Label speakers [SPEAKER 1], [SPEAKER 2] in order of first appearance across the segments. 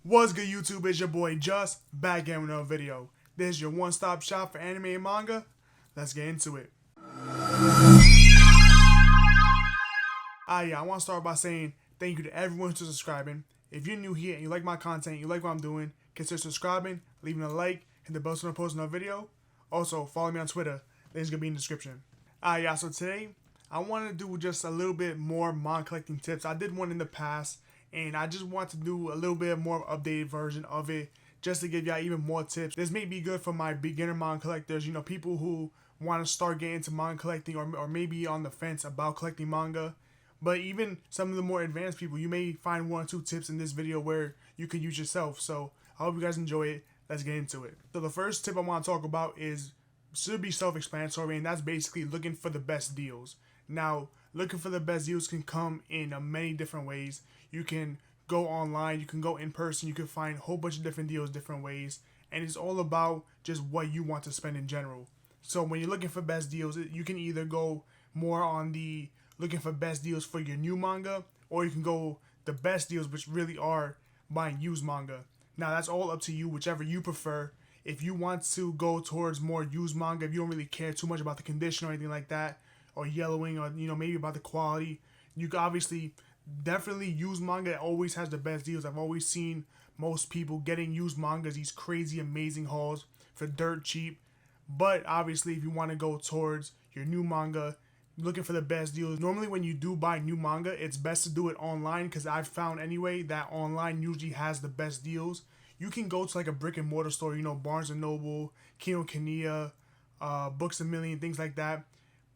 [SPEAKER 1] What's good, YouTube? It's your boy Just back again with another video. This is your one-stop shop for anime and manga. Let's get into it. I want to start by saying thank you to everyone who's subscribing. If you're new here and you like my content, you like what I'm doing, consider subscribing, leaving a like, hit the bell so I post another video. Also, follow me on Twitter. Link's gonna be in the description. So today I want to do just a little bit more manga collecting tips. I did one in the past, and I just want to do a little bit more updated version of it just to give y'all even more tips. This may be good for my beginner manga collectors, people who want to start getting into manga collecting or maybe on the fence about collecting manga. But even some of the more advanced people, you may find one or two tips in this video where you can use yourself. So I hope you guys enjoy it. Let's get into it. So the first tip I want to talk about should be self-explanatory, and that's basically looking for the best deals. Now, looking for the best deals can come in many different ways. You can go online, you can go in person, you can find a whole bunch of different deals different ways, and it's all about just what you want to spend in general. So when you're looking for best deals, you can either go more on the looking for best deals for your new manga, or you can go the best deals, which really are buying used manga. Now that's all up to you, whichever you prefer. If you want to go towards more used manga, if you don't really care too much about the condition or anything like that, or yellowing, or maybe about the quality, you can obviously definitely used manga always has the best deals. I've always seen most people getting used mangas, these crazy amazing hauls for dirt cheap. But obviously if you want to go towards your new manga, looking for the best deals, normally when you do buy new manga, it's best to do it online, because I've found anyway that online usually has the best deals. You can go to like a brick and mortar store, Barnes and Noble, Kinokuniya, Books A Million, things like that.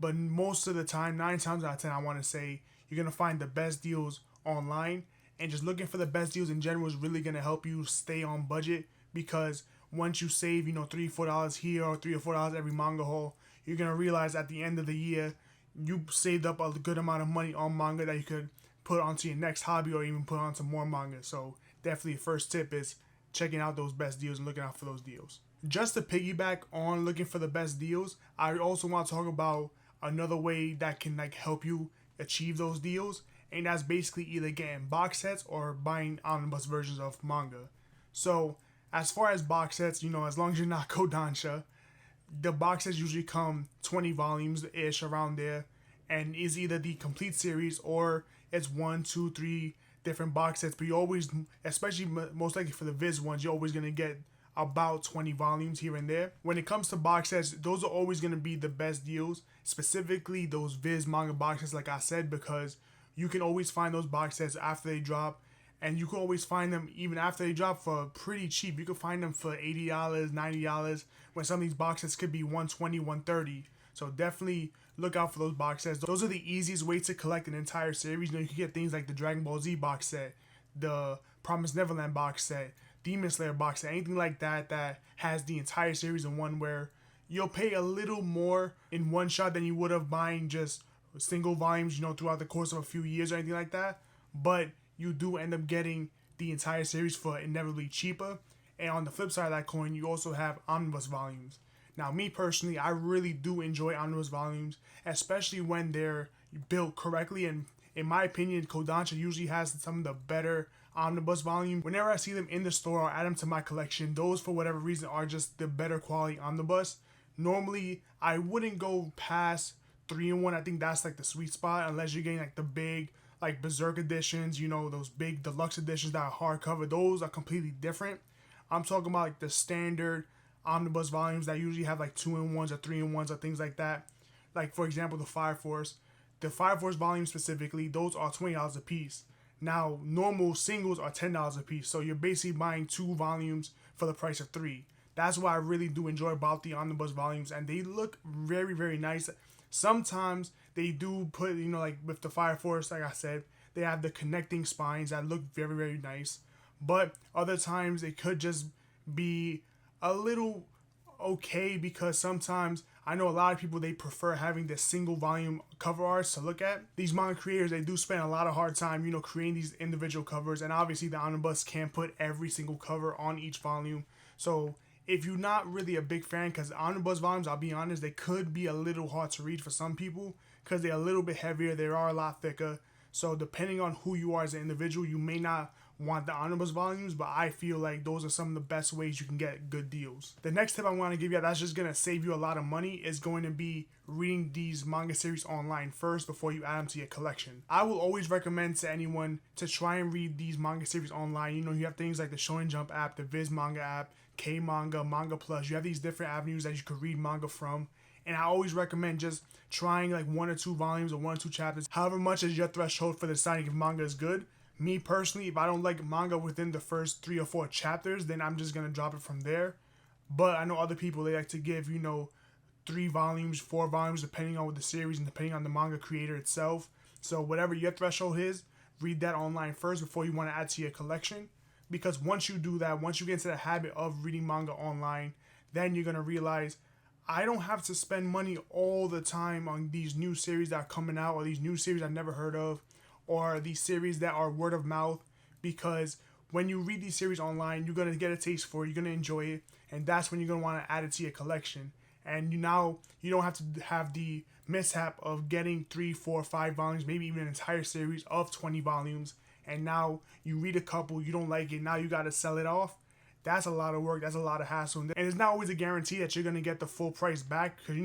[SPEAKER 1] But most of the time, 9 times out of 10, I want to say, you're going to find the best deals online. And just looking for the best deals in general is really going to help you stay on budget, because once you save, $3 or $4 here or $3 or $4 every manga haul, you're going to realize at the end of the year, you saved up a good amount of money on manga that you could put onto your next hobby or even put onto more manga. So definitely first tip is checking out those best deals and looking out for those deals. Just to piggyback on looking for the best deals, I also want to talk about another way that can help you achieve those deals, and that's basically either getting box sets or buying omnibus versions of manga. So as far as box sets, as long as you're not Kodansha, the box sets usually come 20 volumes ish around there, and is either the complete series or it's 1, 2, 3 different box sets. But you always, especially most likely for the Viz ones, you're always gonna get about 20 volumes here and there. When it comes to box sets, those are always going to be the best deals, specifically those Viz manga box sets, like I said, because you can always find those box sets after they drop, and you can always find them even after they drop for pretty cheap. You can find them for $80, $90, when some of these box sets could be $120, $130. So definitely look out for those box sets. Those are the easiest way to collect an entire series. You can get things like the Dragon Ball Z box set, the Promised Neverland box set, Demon Slayer box set, anything like that has the entire series in one, where you'll pay a little more in one shot than you would have buying just single volumes, throughout the course of a few years or anything like that. But you do end up getting the entire series for inevitably cheaper. And on the flip side of that coin, you also have omnibus volumes. Now, me personally, I really do enjoy omnibus volumes, especially when they're built correctly. And in my opinion, Kodansha usually has some of the better omnibus volume. Whenever I see them in the store or add them to my collection, those for whatever reason are just the better quality omnibus. Normally, I wouldn't go past 3-in-1. I think that's the sweet spot, unless you're getting the big Berserk editions, those big deluxe editions that are hardcover. Those are completely different. I'm talking about the standard omnibus volumes that usually have 2-in-1s or 3-in-1s or things like that. Like, for example, the Fire Force. The Fire Force volume specifically, those are $20 a piece. Now, normal singles are $10 a piece, so you're basically buying 2 volumes for the price of 3. That's what I really do enjoy about the omnibus volumes, and they look very, very nice. Sometimes they do put, with the Fire Force, like I said, they have the connecting spines that look very, very nice. But other times it could just be a little okay, because sometimes I know a lot of people, they prefer having the single volume cover arts to look at. These manga creators, they do spend a lot of hard time, creating these individual covers, and obviously the omnibus can't put every single cover on each volume. So if you're not really a big fan, because omnibus volumes, I'll be honest, they could be a little hard to read for some people, because they're a little bit heavier, they are a lot thicker. So depending on who you are as an individual, you may not want the omnibus volumes, but I feel like those are some of the best ways you can get good deals. The next tip I want to give you that's just going to save you a lot of money is going to be reading these manga series online first before you add them to your collection. I will always recommend to anyone to try and read these manga series online. You know, you have things like the Shonen Jump app, the Viz Manga app, K Manga, Manga Plus. You have these different avenues that you could read manga from. And I always recommend just trying like 1 or 2 volumes or 1 or 2 chapters, however much is your threshold for deciding if manga is good. Me personally, if I don't like manga within the first 3 or 4 chapters, then I'm just going to drop it from there. But I know other people, they like to give, 3 volumes, 4 volumes, depending on the series and depending on the manga creator itself. So whatever your threshold is, read that online first before you want to add to your collection. Because once you do that, once you get into the habit of reading manga online, then you're going to realize, I don't have to spend money all the time on these new series that are coming out, or these new series I've never heard of, or these series that are word of mouth, because when you read these series online, you're going to get a taste for it, you're going to enjoy it, and that's when you're going to want to add it to your collection. And you don't have to have the mishap of getting 3, 4, 5 volumes, maybe even an entire series of 20 volumes, and now you read a couple, you don't like it, now you got to sell it off. That's a lot of work, that's a lot of hassle, and it's not always a guarantee that you're going to get the full price back, because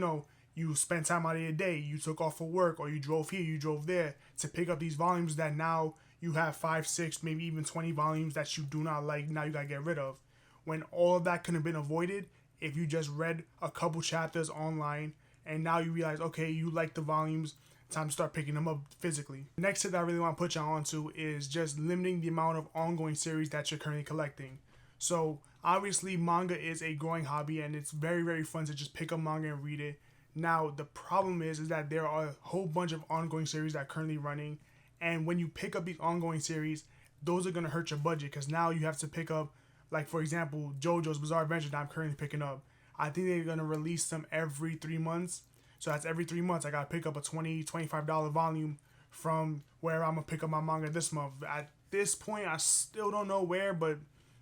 [SPEAKER 1] you spent time out of your day, you took off for work, or you drove here, you drove there to pick up these volumes that now you have 5, 6, maybe even 20 volumes that you do not like, now you gotta get rid of. When all of that could have been avoided if you just read a couple chapters online, and now you realize, okay, you like the volumes, time to start picking them up physically. The next tip that I really want to put you on to is just limiting the amount of ongoing series that you're currently collecting. So obviously manga is a growing hobby, and it's very, very fun to just pick up manga and read it. Now, the problem is that there are a whole bunch of ongoing series that are currently running, and when you pick up these ongoing series, those are going to hurt your budget, because now you have to pick up, like for example, JoJo's Bizarre Adventure that I'm currently picking up. I think they're going to release them every 3 months, so that's every 3 months I got to pick up a $20, $25 volume from where I'm going to pick up my manga this month. At this point, I still don't know where, but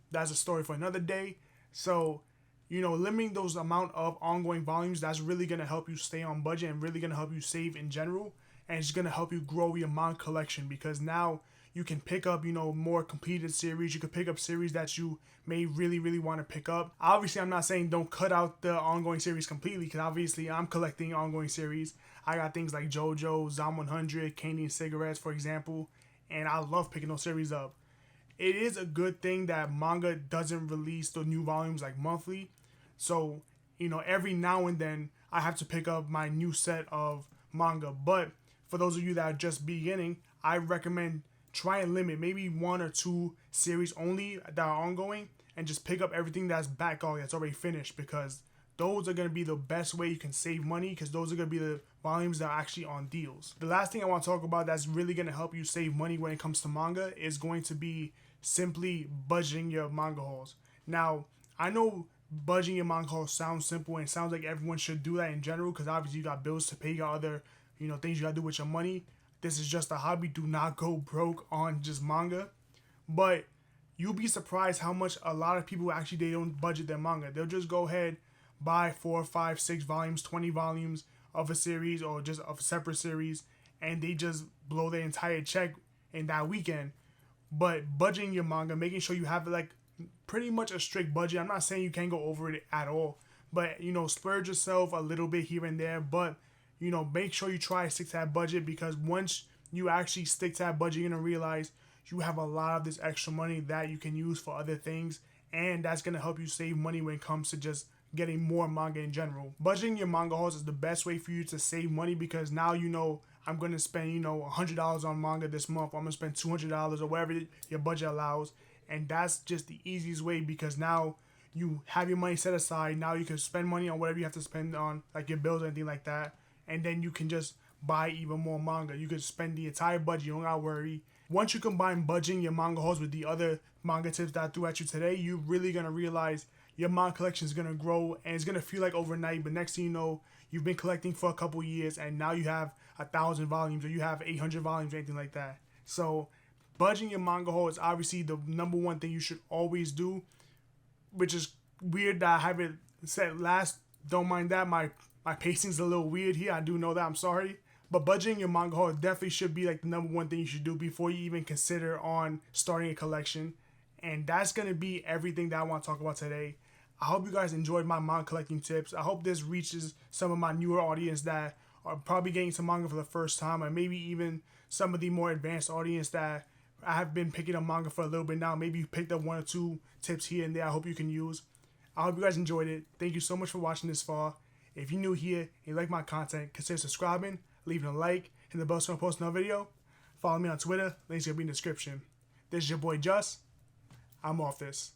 [SPEAKER 1] that's a story for another day. So limiting those amount of ongoing volumes, that's really going to help you stay on budget and really going to help you save in general. And it's going to help you grow your manga collection, because now you can pick up, more completed series. You can pick up series that you may really, really want to pick up. Obviously, I'm not saying don't cut out the ongoing series completely, because obviously I'm collecting ongoing series. I got things like JoJo, Zom 100, Candy and Cigarettes, for example. And I love picking those series up. It is a good thing that manga doesn't release the new volumes like monthly. So, every now and then I have to pick up my new set of manga. But for those of you that are just beginning, I recommend try and limit maybe 1 or 2 series only that are ongoing, and just pick up everything that's backlog, that's already finished, because those are going to be the best way you can save money, because those are going to be the volumes that are actually on deals. The last thing I want to talk about that's really going to help you save money when it comes to manga is going to be simply budgeting your manga hauls. Now, I know budgeting your manga hauls sounds simple, and it sounds like everyone should do that in general, because obviously you got bills to pay, you got other things you got to do with your money. This is just a hobby. Do not go broke on just manga. But you'll be surprised how much a lot of people actually, they don't budget their manga. They'll just go ahead, buy 4, 5, 6 volumes, 20 volumes of a series, or just of a separate series, and they just blow their entire check in that weekend. But budgeting your manga, making sure you have like pretty much a strict budget. I'm not saying you can't go over it at all, but splurge yourself a little bit here and there, but make sure you try to stick to that budget, because once you actually stick to that budget, you're going to realize you have a lot of this extra money that you can use for other things, and that's going to help you save money when it comes to just getting more manga in general. Budgeting your manga hauls is the best way for you to save money, because now I'm going to spend $100 on manga this month, I'm going to spend $200 or whatever your budget allows, and that's just the easiest way, because now you have your money set aside. Now you can spend money on whatever you have to spend on, like your bills or anything like that, and then you can just buy even more manga. You can spend the entire budget, you don't gotta worry. Once you combine budgeting your manga hauls with the other manga tips that I threw at you today, you're really gonna realize your manga collection is gonna grow, and it's gonna feel like overnight, but next thing you know, you've been collecting for a couple years, and now you have 1,000 volumes, or you have 800 volumes, or anything like that. So budgeting your manga haul is obviously the number one thing you should always do, which is weird that I haven't said last. Don't mind that, my pacing's a little weird here, I do know that, I'm sorry. But budgeting your manga haul definitely should be like the number one thing you should do before you even consider on starting a collection. And that's going to be everything that I want to talk about today. I hope you guys enjoyed my manga collecting tips. I hope this reaches some of my newer audience that are probably getting into manga for the first time, and maybe even some of the more advanced audience that I have been picking up manga for a little bit now. Maybe you picked up one or two tips here and there I hope you can use. I hope you guys enjoyed it. Thank you so much for watching this far. If you're new here and you like my content, consider subscribing, leaving a like, hit the bell so I post another video. Follow me on Twitter. Links will be in the description. This is your boy Just. I'm off this.